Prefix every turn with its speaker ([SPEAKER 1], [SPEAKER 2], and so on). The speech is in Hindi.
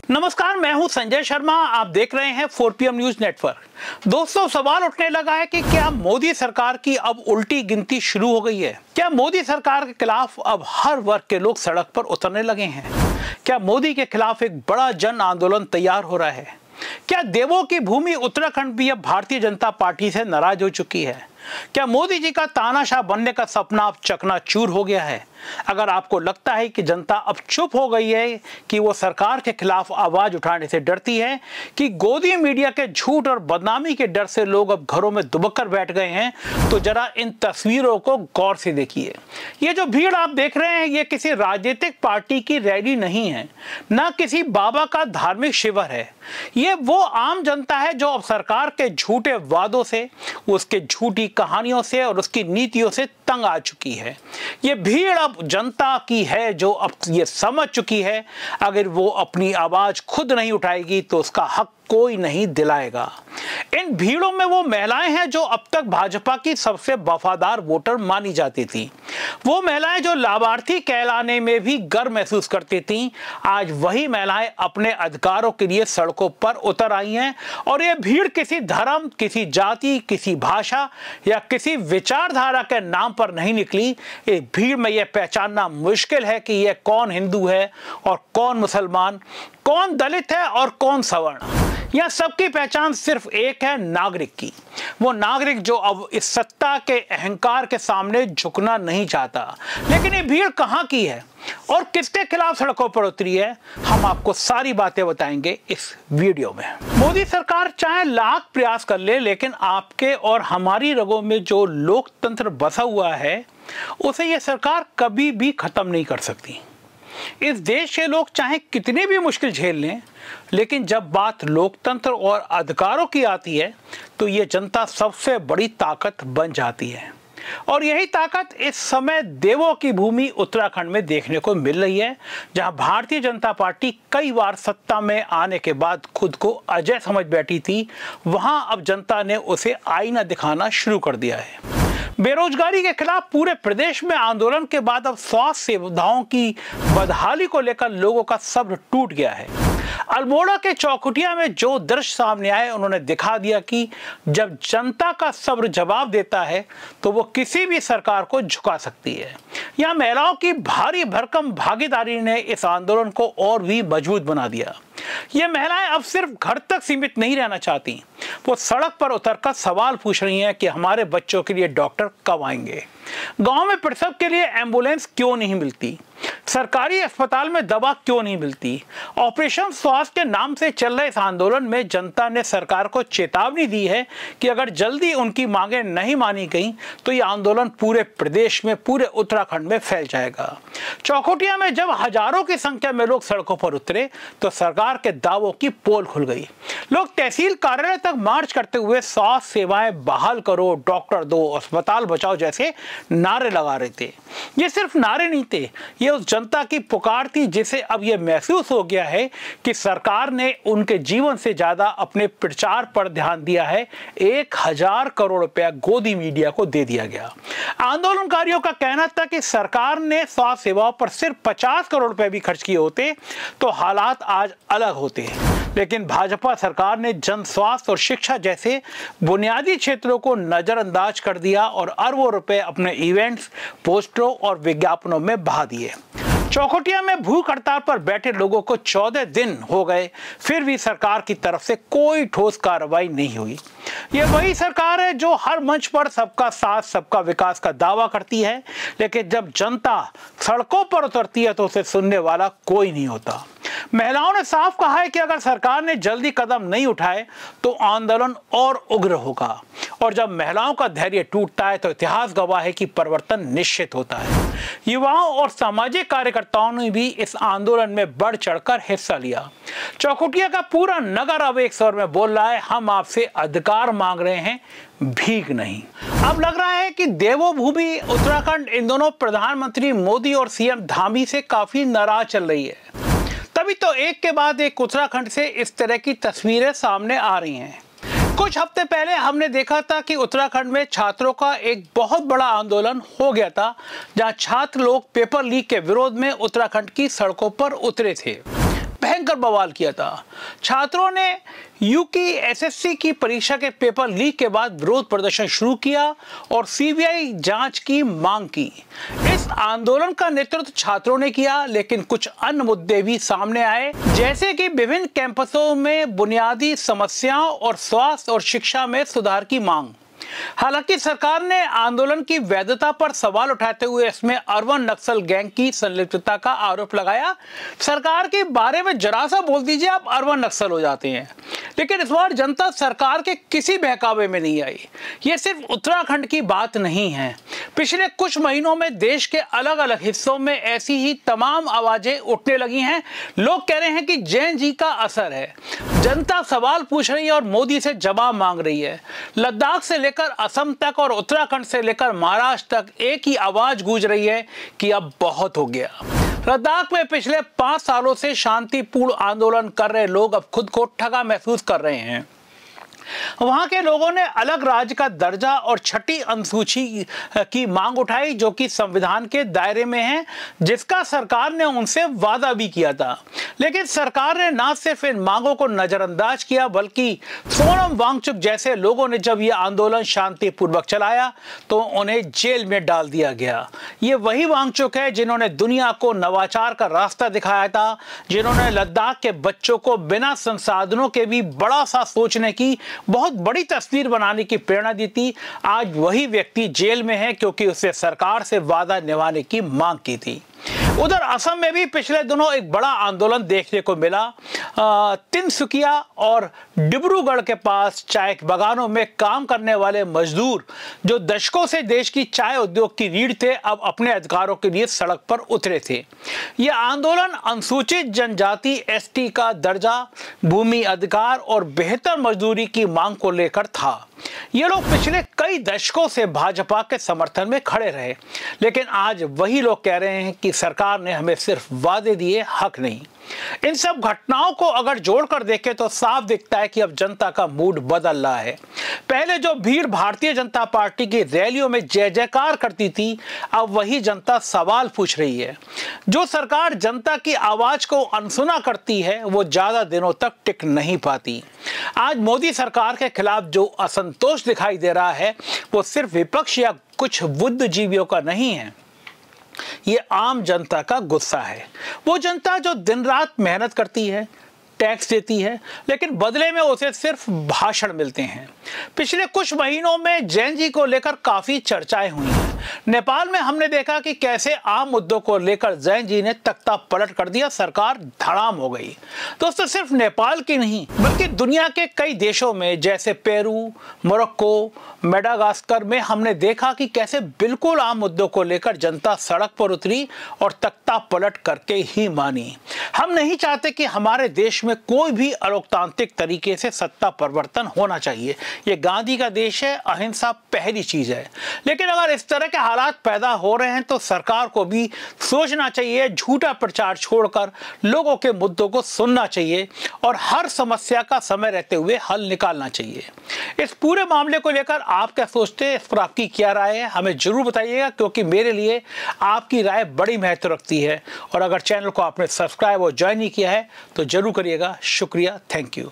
[SPEAKER 1] नमस्कार, मैं हूं संजय शर्मा। आप देख रहे हैं 4PM न्यूज नेटवर्क। दोस्तों, सवाल उठने लगा है कि क्या मोदी सरकार की अब उल्टी गिनती शुरू हो गई है? क्या मोदी सरकार के खिलाफ अब हर वर्ग के लोग सड़क पर उतरने लगे हैं? क्या मोदी के खिलाफ एक बड़ा जन आंदोलन तैयार हो रहा है? क्या देवों की भूमि उत्तराखंड भी अब भारतीय जनता पार्टी से नाराज हो चुकी है? क्या मोदी जी का तानाशाह बनने का सपना अब चकनाचूर हो गया है? अगर आपको लगता है कि जनता अब चुप हो गई है, कि वो सरकार के खिलाफ आवाज उठाने से डरती है, कि गोदी मीडिया के झूठ और बदनामी के डर से लोग अब घरों में दुबक कर बैठ गए हैं, तो जरा इन तस्वीरों को गौर से देखिए। ये जो भीड़ आप देख रहे हैं, ये किसी राजनीतिक पार्टी की रैली नहीं है, ना किसी बाबा का धार्मिक शिविर है। ये वो आम जनता है जो अब सरकार के झूठे वादों से, उसके झूठी कहानियों से और उसकी नीतियों से तंग आ चुकी है। ये भीड़ अब जनता की है जो अब ये समझ चुकी है, अगर वो अपनी आवाज खुद नहीं उठाएगी तो उसका हक कोई नहीं दिलाएगा। इन भीड़ों में वो महिलाएं हैं जो अब तक भाजपा की सबसे वफादार वोटर मानी जाती थी। वो महिलाएं जो लाभार्थी कहलाने में भी गर्व महसूस करती थीं, आज वही महिलाएं अपने अधिकारों के लिए सड़कों पर उतर आई हैं। और ये भीड़ किसी धर्म, किसी जाति, किसी भाषा या किसी विचारधारा के नाम पर नहीं निकली। इस भीड़ में यह पहचानना मुश्किल है कि यह कौन हिंदू है और कौन मुसलमान, कौन दलित है और कौन सवर्ण। यह सबकी पहचान सिर्फ एक है, नागरिक की। वो नागरिक जो अब इस सत्ता के अहंकार के सामने झुकना नहीं चाहता। लेकिन ये भीड़ कहां की है और किसके खिलाफ सड़कों पर उतरी है, हम आपको सारी बातें बताएंगे इस वीडियो में। मोदी सरकार चाहे लाख प्रयास कर ले, लेकिन आपके और हमारी रगों में जो लोकतंत्र बसा हुआ है, उसे यह सरकार कभी भी खत्म नहीं कर सकती। इस देश के लोग चाहे कितनी भी मुश्किल झेल लें, लेकिन जब बात लोकतंत्र और अधिकारों की आती है, तो ये जनता सबसे बड़ी ताकत बन जाती है। और यही ताकत इस समय देवों की भूमि उत्तराखंड में देखने को मिल रही है, जहां भारतीय जनता पार्टी कई बार सत्ता में आने के बाद खुद को अजय समझ बैठी थी, वहां अब जनता ने उसे आईना दिखाना शुरू कर दिया है। बेरोजगारी के खिलाफ पूरे प्रदेश में आंदोलन के बाद अब स्वास्थ्य सुविधाओं की बदहाली को लेकर लोगों का सब्र टूट गया है। अल्मोड़ा के चौखुटिया में जो दृश्य सामने आए, उन्होंने दिखा दिया कि जब जनता का सब्र जवाब देता है तो वो किसी भी सरकार को झुका सकती है। यहाँ महिलाओं की भारी भरकम भागीदारी ने इस आंदोलन को और भी मजबूत बना दिया। ये महिलाएं अब सिर्फ घर तक सीमित नहीं रहना चाहती, वो सड़क पर उतरकर सवाल पूछ रही हैं कि हमारे बच्चों के लिए डॉक्टर कब आएंगे, गांव में प्रसव के लिए एम्बुलेंस क्यों नहीं मिलती, सरकारी अस्पताल में दवा क्यों नहीं मिलती। ऑपरेशन स्वास्थ्य के नाम से चल रहे इस आंदोलन में जनता ने सरकार को चेतावनी दी है कि अगर जल्दी उनकी मांगें नहीं मानी गई तो यह आंदोलन पूरे प्रदेश में, पूरे उत्तराखंड में फैल जाएगा। चौखुटिया में जब हजारों की संख्या में लोग सड़कों पर उतरे तो सरकार के दावों की पोल खुल गई। लोग तहसील कार्यालय तक मार्च करते हुए स्वास्थ्य सेवाएं बहाल करो, डॉक्टर दो, अस्पताल बचाओ जैसे नारे लगा रहे थे। ये सिर्फ नारे नहीं थे, ये उस जनता की पुकार थी जिसे अब यह महसूस हो गया है कि सरकार ने उनके जीवन से ज्यादा अपने प्रचार पर ध्यान दिया है। 1000 करोड़ रुपया गोदी मीडिया को दे दिया गया। आंदोलनकारियों का कहना था कि सरकार ने स्वास्थ्य सेवाओं पर सिर्फ 50 करोड़ रुपए भी खर्च किए होते तो हालात आज अलग होते। लेकिन भाजपा सरकार ने जन स्वास्थ्य और शिक्षा जैसे बुनियादी क्षेत्रों को नजरअंदाज कर दिया और अरबों रुपए अपने इवेंट्स, पोस्टरों और विज्ञापनों में बहा दिए। चौखुटिया में भूख हड़ताल पर बैठे लोगों को 14 दिन हो गए, फिर भी सरकार की तरफ से कोई ठोस कार्रवाई नहीं हुई। ये वही सरकार है जो हर मंच पर सबका साथ, सबका विकास का दावा करती है, लेकिन जब जनता सड़कों पर उतरती है तो उसे सुनने वाला कोई नहीं होता। महिलाओं ने साफ कहा है कि अगर सरकार ने जल्दी कदम नहीं उठाए तो आंदोलन और उग्र होगा। और जब महिलाओं का धैर्य टूटता है तो इतिहास गवाह है कि परिवर्तन निश्चित होता है। युवाओं और सामाजिक कार्यकर्ताओं ने भी इस आंदोलन में बढ़ चढ़कर हिस्सा लिया। चौखुटिया का पूरा नगर अब एक स्वर में बोल रहा है, हम आपसे अधिकार मांग रहे हैं, भीख नहीं। अब लग रहा है कि देवभूमि उत्तराखंड इन दोनों प्रधानमंत्री मोदी और सीएम धामी से काफी नाराज चल रही है। तभी तो एक के बाद एक उत्तराखंड से इस तरह की तस्वीरें सामने आ रही हैं। कुछ हफ्ते पहले हमने देखा था कि उत्तराखंड में छात्रों का एक बहुत बड़ा आंदोलन हो गया था, जहां छात्र लोग पेपर लीक के विरोध में उत्तराखंड की सड़कों पर उतरे थे। भयंकर बवाल किया था। छात्रों ने यूकी एसएससी की परीक्षा के पेपर लीक के बाद विरोध प्रदर्शन शुरू किया और सीबीआई जांच की मांग की। इस आंदोलन का नेतृत्व छात्रों ने किया, लेकिन कुछ अन्य मुद्दे भी सामने आए, जैसे कि विभिन्न कैंपसों में बुनियादी समस्याओं और स्वास्थ्य और शिक्षा में सुधार की मांग। हालांकि सरकार ने आंदोलन की वैधता पर सवाल उठाते हुए इसमें अरवन नक्सल गैंग की संलिप्तता का आरोप लगाया। सरकार के बारे में जरा सा बोल दीजिए, आप अरवन नक्सल हो जाते हैं। लेकिन इस बार जनता सरकार के किसी बहकावे में नहीं आई। ये सिर्फ उत्तराखंड की बात नहीं है। पिछले कुछ महीनों में देश के अलग अलग हिस्सों में ऐसी ही तमाम आवाजें उठने लगी हैं। लोग कह रहे हैं कि जैन जी का असर है। जनता सवाल पूछ रही है और मोदी से जवाब मांग रही है। लद्दाख से लेकर असम तक और उत्तराखंड से लेकर महाराष्ट्र तक एक ही आवाज गूंज रही है कि अब बहुत हो गया। लद्दाख में पिछले 5 सालों से शांतिपूर्ण आंदोलन कर रहे लोग अब खुद को ठगा महसूस कर रहे हैं। वहां के लोगों ने अलग राज्य का दर्जा और छठी अनुसूची की मांग उठाई, जो कि संविधान के दायरे में है, जिसका सरकार ने उनसे वादा भी किया था। लेकिन सरकार ने न सिर्फ इन मांगों को नजरअंदाज किया, बल्कि सोनम वांगचुक जैसे लोगों ने जब यह आंदोलन शांतिपूर्वक चलाया तो उन्हें जेल में डाल दिया गया। ये वही वांगचुक है जिन्होंने दुनिया को नवाचार का रास्ता दिखाया था, जिन्होंने लद्दाख के बच्चों को बिना संसाधनों के भी बड़ा सा सोचने की बहुत बड़ी तस्वीर बनाने की प्रेरणा दी थी। आज वही व्यक्ति जेल में है क्योंकि उसे सरकार से वादा निभाने की मांग की थी। उधर असम में भी पिछले दिनों एक बड़ा आंदोलन देखने को मिला। तिनसुकिया और डिब्रूगढ़ के पास चाय बागानों में काम करने वाले मजदूर, जो दशकों से देश की चाय उद्योग की रीढ़ थे, अब अपने अधिकारों के लिए सड़क पर उतरे थे। यह आंदोलन अनुसूचित जनजाति एसटी का दर्जा, भूमि अधिकार और बेहतर मजदूरी की मांग को लेकर था। ये लोग पिछले कई दशकों से भाजपा के समर्थन में खड़े रहे, लेकिन आज वही लोग कह रहे हैं कि सरकार ने हमें सिर्फ वादे दिए, हक नहीं। इन सब घटनाओं को अगर जोड़कर देखें तो साफ दिखता है कि अब जनता का मूड बदल रहा है। पहले जो भीड़ भारतीय जनता पार्टी की रैलियों में जय जयकार करती थी, अब वही जनता सवाल पूछ रही है। जो सरकार जनता की आवाज को अनसुना करती है, वो ज्यादा दिनों तक टिक नहीं पाती। आज मोदी सरकार के खिलाफ जो असंतोष दिखाई दे रहा है, वो सिर्फ विपक्ष या कुछ बुद्धिजीवियों का नहीं है, ये आम जनता का गुस्सा है। वो जनता जो दिन रात मेहनत करती है, टैक्स देती है, लेकिन बदले में उसे सिर्फ भाषण मिलते हैं। पिछले कुछ महीनों में जैन जी को लेकर काफी चर्चाएं हुई हैं। नेपाल में हमने देखा कि कैसे आम मुद्दों को लेकर जैन जी ने तख्ता पलट कर दिया, सरकार धड़ाम हो गई। दोस्तों, सिर्फ नेपाल की नहीं बल्कि दुनिया के कई देशों में जैसे पेरू, मोरक्को, मेडागास्कर में हमने देखा कि कैसे बिल्कुल आम मुद्दों को लेकर जनता सड़क पर उतरी और तख्ता पलट करके ही मानी। हम नहीं चाहते कि हमारे देश में कोई भी अलोकतांत्रिक तरीके से सत्ता परिवर्तन होना चाहिए। ये गांधी का देश है, अहिंसा पहली चीज है। लेकिन अगर इस तरह के हालात पैदा हो रहे हैं तो सरकार को भी सोचना चाहिए, झूठा प्रचार छोड़कर लोगों के मुद्दों को सुनना चाहिए और हर समस्या का समय रहते हुए हल निकालना चाहिए। इस पूरे मामले को लेकर आप क्या सोचते हैं, इस पर आपकी क्या राय है, हमें जरूर बताइएगा, क्योंकि मेरे लिए आपकी राय बड़ी महत्व रखती है। और अगर चैनल को आपने सब्सक्राइब और ज्वाइन नहीं किया है तो जरूर करिएगा। शुक्रिया, थैंक यू।